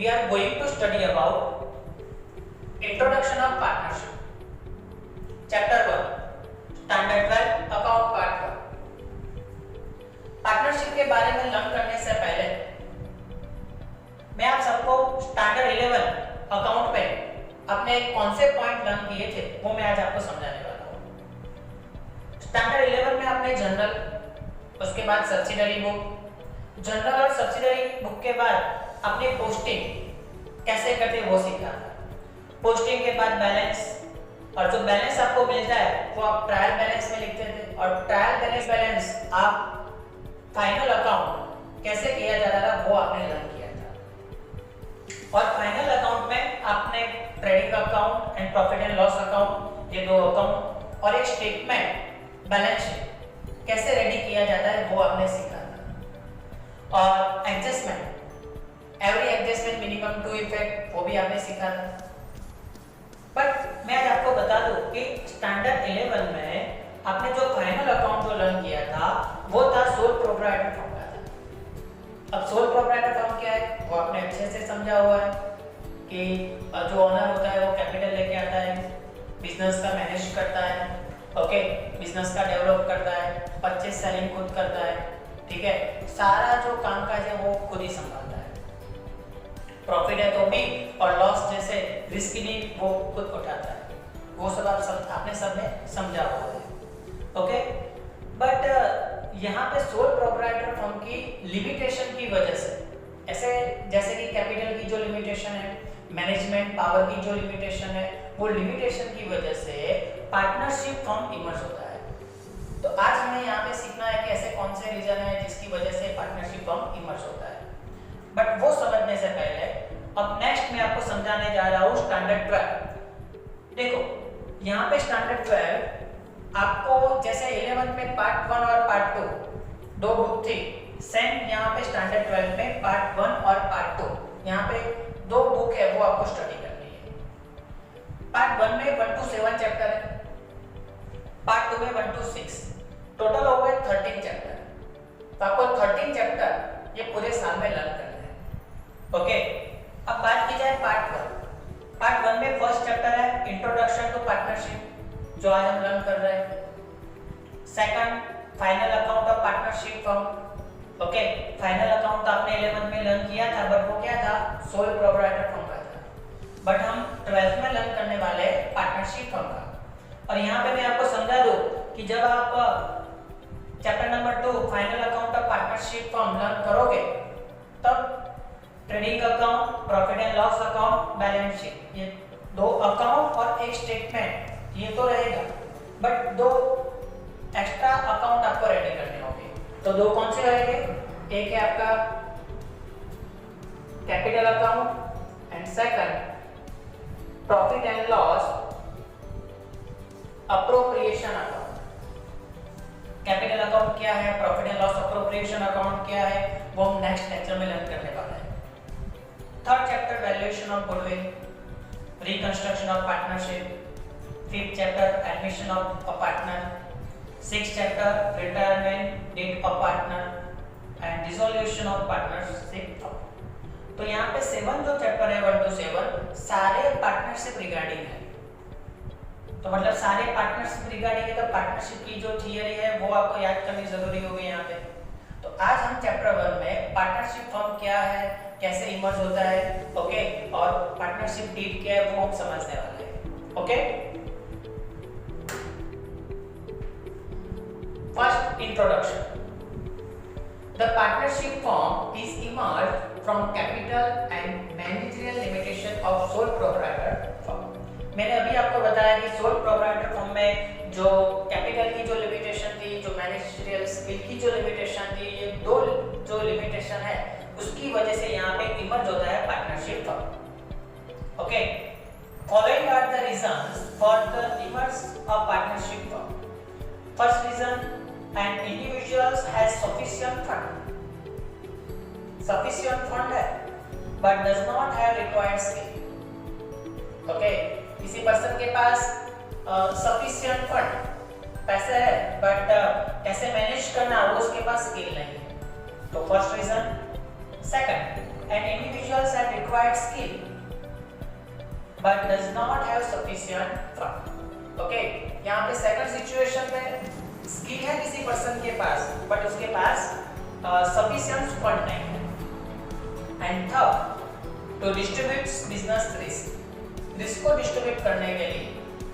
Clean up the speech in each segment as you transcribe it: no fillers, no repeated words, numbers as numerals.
we are going to study about Introduction of Partnership. Chapter 1 Standard 12 Account Part 1. Partnership के बारे में learn करने से पहले मैं आप सबको स्टैंडर्ड 11 अकाउंट पे अपने कौन से पॉइंट लर्न किए थे वो मैं आज आपको समझाने वाला हूँ। स्टैंडर्ड 11 में आपने जनरल, उसके बाद सब्सिडरी बुक, जनरल और सब्सिडरी बुक के बाद अपनी पोस्टिंग कैसे करते वो सीखा था। पोस्टिंग के बाद बैलेंस, और जो बैलेंस आपको मिलता है वो आप ट्रायल बैलेंस में लिखते थे, और ट्रायल बैलेंस आप फाइनल अकाउंट कैसे किया जाता था वो आपने लर्न किया था। और फाइनल अकाउंट में आपने trading account and profit and loss account, ये दो अकाउंट और एक स्टेटमेंट बैलेंस शीट कैसे रेडी किया जाता है वो आपने सीखा था। और adjustment, every adjustment minimum two effect, वो भी आपने सीखा था। बट मैं आज आपको बता दूं कि स्टैंडर्ड 11 में आपने जो फाइनल अकाउंट जो लर्न किया था वो था सोल प्रोप्राइटर फर्म का था। अब सोल प्रोप्राइटर फर्म क्या है वो आपने अच्छे से समझा हुआ है कि जो ओनर होता है वो कैपिटल लेके आता है, बिजनेस का मैनेज करता है, ओके, बिजनेस का डेवलप करता है, परचेज सेलिंग खुद करता है, ठीक है, सारा जो कामकाज है वो खुद ही संभालता है। प्रॉफिट है तो भी, और लॉस जैसे रिस्क भी वो खुद उठाता है। वो सब आपने सबने समझा हुआ है, ओके। बट यहाँ पे सोल प्रोप्राइटर फर्म की लिमिटेशन की वजह से, ऐसे जैसे कि कैपिटल की जो लिमिटेशन है, मैनेजमेंट पावर की जो लिमिटेशन है, वो लिमिटेशन की वजह से पार्टनरशिप फर्म इमर्ज होता है। तो आज हमें यहाँ पे सीखना है कि ऐसे कौन से रीजन है जिसकी वजह से पार्टनरशिप फर्म इमर्ज होता है। बट वो समझने से पहले अब नेक्स्ट मैं आपको समझाने जा रहा हूँ स्टैंडर्ड 12। देखो यहाँ पे स्टैंडर्ड 12 आपको जैसे 11 में पार्ट 1 और पार्ट 2 दो बुक थी, सेम यहाँ पे स्टैंडर्ड 12 में पार्ट 1 और पार्ट 2 यहाँ पे दो बुक है वो आपको स्टडी करनी है। पार्ट 1 में 1 to 7 चैप्टर है, पार्ट 2 में 1 to 6, टोटल हो गए 13 चैप्टर। तो आपको 13 चैप्टर ये पूरे साल में लर्न करना है, ओके। अब बात की जाए पार्ट 1। पार्ट 1 में फर्स्ट चैप्टर है इंट्रोडक्शन टू पार्टनरशिप, जो आज हम लर्न कर रहे हैं। Second final account of partnership firm, okay. Final account आपने 11 में लर्न किया था, बट वो क्या था, सोल प्रोप्राइटर फर्म का था। बट हम 12th में लर्न करने वाले पार्टनरशिप फर्म का। और यहाँ पे मैं आपको समझा दूं कि जब आप chapter number 2 final account of partnership firm learn करोगे तब trading account, profit and loss account, balance sheet, ये दो अकाउंट और एक स्टेटमेंट ये तो रहेगा, बट दो एक्स्ट्रा अकाउंट आपको रेडी करने होंगे। तो दो कौन से रहेंगे, एक है आपका capital account and second profit and loss appropriation account. Capital account क्या है, profit and loss appropriation account क्या है, वो हम नेक्स्ट लेक्चर में लर्न करने वाले हैं। Third chapter valuation of goodwill, reconstruction of partnership, fifth chapter admission of a partner, sixth chapter retirement death of partner and dissolution of partnership. तो यहाँ पे 7 जो चैप्टर है 1 to 7 सारे पार्टनरशिप रिगार्डिंग है। तो मतलब सारे पार्टनरशिप रिगार्डिंग है, तो पार्टनरशिप की जो थियरी है वो आपको याद करनी जरूरी होगी यहाँ पे। तो आज हम चैप्टर 1 में पार्टनरशिप फर्म क्या है, कैसे इमर्ज होता है, ओके, और पार्टनरशिप डीड क्या है वो हम समझने वाले हैं, okay. First introduction. The partnership firm is emerged from capital and managerial limitation of sole proprietor firm. मैंने अभी आपको बताया कि सोल प्रोप्राइटर फर्म में जो कैपिटल की जो लिमिटेशन थी, जो मैनेजरियल स्किल की जो लिमिटेशन थी, ये दो जो लिमिटेशन है उसकी वजह से यहाँ पे इमर्ज होता है partnership firm, okay. Following are the reasons for the emerge of partnership firm. First reason, an individuals has sufficient fund है but does not have required skill, okay. किसी पर्सन के पास सफिशिएंट फंड, पैसे है, but कैसे manage करना वो उसके पास स्किल नहीं है। तो first reason. Second, an individual has required skill but does not have sufficient fund. Okay, यहाँ पे सेकंड सिचुएशन में स्किल है किसी पर्सन के पास बट उसके पास सफिशिएंट फंड नहीं है. And third, to distribute business risk को डिस्ट्रीब्यूट करने के लिए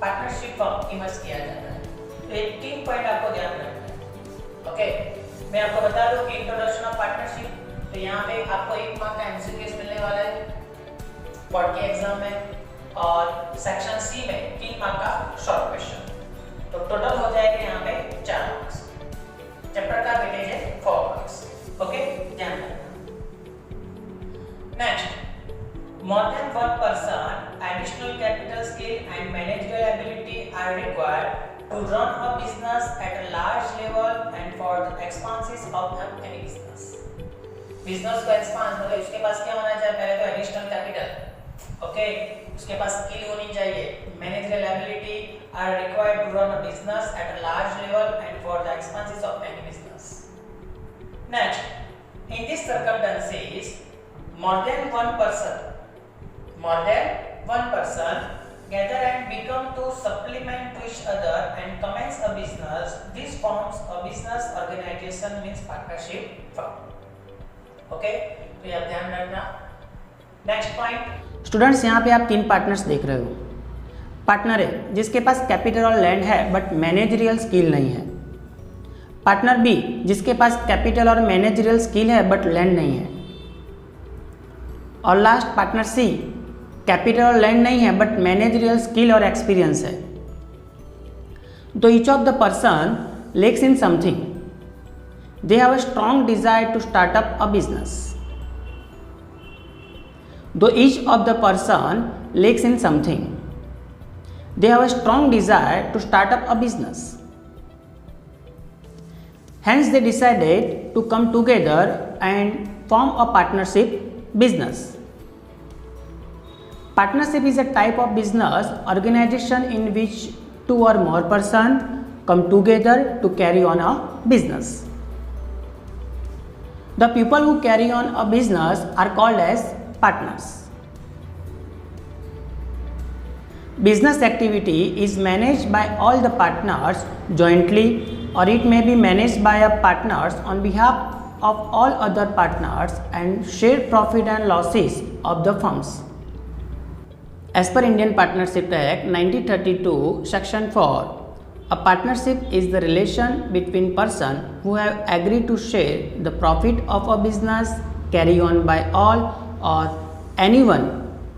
पार्टनरशिप फॉर्म इमर्ज किया जाता है. तो ये 3 पॉइंट आपको ध्यान रखना है. ओके, मैं आपको बता दूं कि इंट्रोडक्शन ऑफ पार्टनरशिप, तो यहाँ पे आपको 1 मार्क का एमसीक्यू मिलने वाला है बोर्ड के एग्जाम में, और सेक्शन सी में 3 मार्क का शॉर्ट क्वेश्चन. तो टोटल हो जाएगा यहाँ पे 4 मार्क्स. चैप्टर का वेटेज है 4 मार्क्स. ओके, ध्यान रखना. Next, more than one person, additional capital skill and managerial ability are required to run a business at a large level and for the expenses of any business. Business को expand मतलब उसके पास क्या होना चाहिए? पहले तो एडिशनल कैपिटल. ओके, उसके पास skill होनी चाहिए. Managerial ability are required to run a business at a large level and for the expenses of any business. Next, in this circumstances more than one person gather and become to supplement to each other and commence a business. This forms a business organization means partnership firm. Okay, तो ये आप ध्यान रखना. Next point, students यहाँ पे आप 3 partners देख रहे हो. पार्टनर है जिसके पास कैपिटल और लैंड है बट मैनेजरियल स्किल नहीं है. पार्टनर बी जिसके पास कैपिटल और मैनेजरियल स्किल है बट लैंड नहीं है. और लास्ट पार्टनर सी, कैपिटल और लैंड नहीं है बट मैनेजरियल स्किल और एक्सपीरियंस है. तो each of the person lacks in something. They have a strong desire to start up a business. Though each of the person lacks in something, they have a strong desire to start up a business. Hence, they decided to come together and form a partnership business. Partnership is a type of business organization in which 2 or more persons come together to carry on a business. The people who carry on a business are called as partners. Business activity is managed by all the partners jointly, or it may be managed by a partners on behalf of all other partners and share profit and losses of the firms. As per Indian Partnership Act 1932, Section 4, a partnership is the relation between persons who have agreed to share the profit of a business carried on by all or any one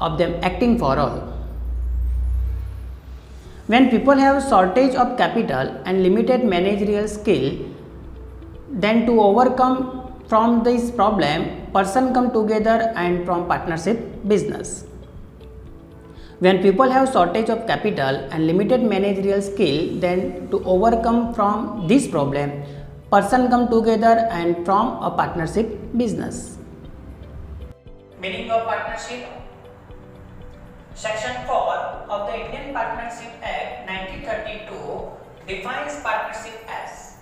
of them acting for all. When people have shortage of capital and limited managerial skill, then to overcome from this problem, persons come together and form partnership business. When people have shortage of capital and limited managerial skill, then to overcome from this problem, persons come together and form a partnership business. Meaning of partnership. Section 4 of the Indian Partnership Act 1932 defines partnership as: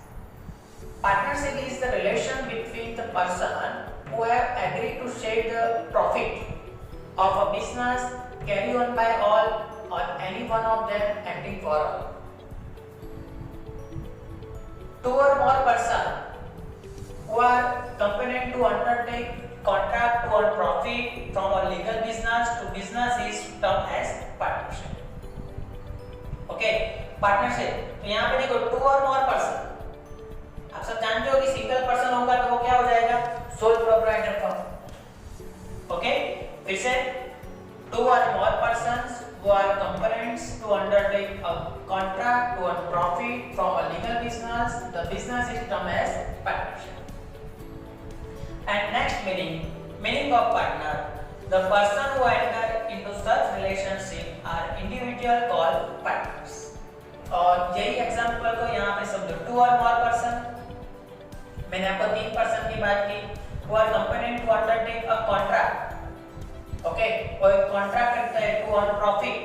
partnership is the relation between the person who have agreed to share the profit of a business carried on by all or any one of them acting for all. 2 or more persons who are competent to undertake contract to earn profit from a legal business to business is termed as partnership. Okay, partnership. तो यहाँ पे देखो 2 or more person. आप सब जानते हो कि single person होगा तो वो क्या हो जाएगा? Sole proprietor firm. ओके, फिर से 2 or more persons who are competent to undertake a contract to earn profit from a legal business, the business is termed as partnership. And next meaning of partner, the person who enter into such relationship are individual called partners. और यही example को यहाँ पे समझो. 2 or more person, मैंने आपको 3 person की बात की, who are competent to undertake a contract. Okay, कोई कॉन्ट्रैक्ट करता है to earn profit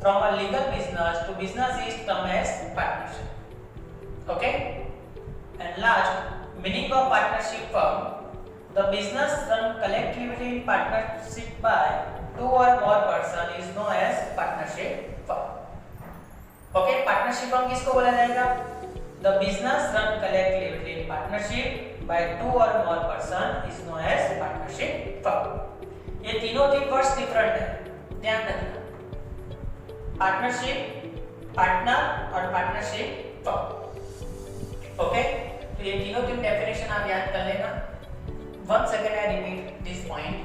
from a legal business to business is term as partnership. Okay, and last meaning of partnership firm, the business run collectively partnership by two or more person is known as partnership firm. Okay, partnership firm किसको बोला जाएगा? The business run collectively in partnership by two or more person is known as partnership firm. ये तीनों words different है, ध्यान रखना। Partnership, partner और partnership firm. Okay, तो ये तीनों डेफिनेशन आप याद कर लेना। Once again I repeat this point.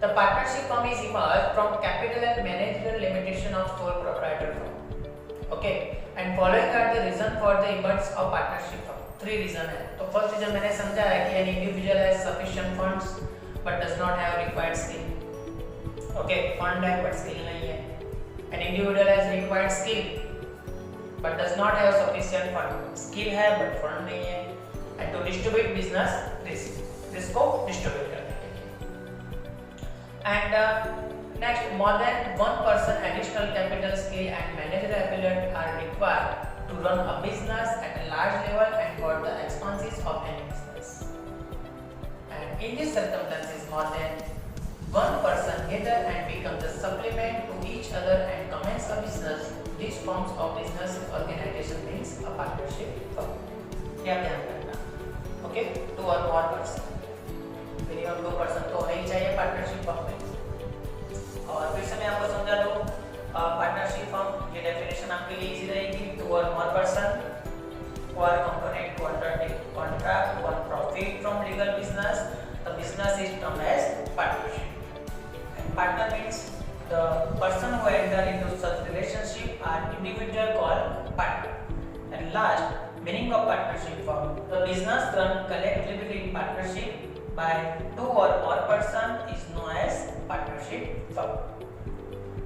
The partnership firm is emerged from capital and managerial limitation of sole proprietor firm. Okay, and following are the reason for the emergence of partnership firm. Three reason है। तो first reason मैंने समझा है कि an individual has sufficient funds but does not have required skill. Okay, fund है but skill नहीं है। An individual has required skill but does not have sufficient fund. Skill है but fund नहीं है। And to distribute business risk को distribute करने के लिए। And next, more than one person additional capital, skill and managerial ability are required to run a business at a large level and for the expenses of any business. And in these circumstances, more than one person gather and become the supplement to each other and commence a business. These forms of business organization means a partnership firm. क्या ध्यान रखना? Okay, to और more person, minimum 2 person तो होना ही चाहिए partnership firm में। और फिर से मैं आपको समझा दूं, पार्टनरशिप फर्म ये डेफिनेशन आपके लिए इजी रहेगी। टू और more person who are component to undertake contract to earn profit from legal business, the business is termed as partnership. And partner means the person who enter into such relationship are individual called partner. And last, meaning of partnership firm, the business run collectively in partnership by two or more person is known as partnership firm.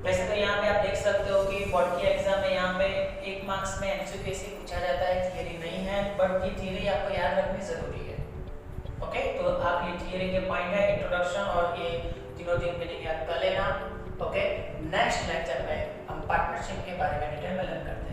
वैसे तो यहाँ पे आप देख सकते हो कि board की एग्जाम में यहाँ पे 1 मार्क्स में एमसीक्यू पूछा जाता है, थियरी नहीं है, बट ये थियरी आपको याद रखनी जरूरी है। ओके, तो आप ये थियरी के पॉइंट है, इंट्रोडक्शन और ये तीनों मीनिंग याद कर लेना। ओके, नेक्स्ट लेक्चर में हम पार्टनरशिप के बारे में डिटेल में लर्न करते हैं।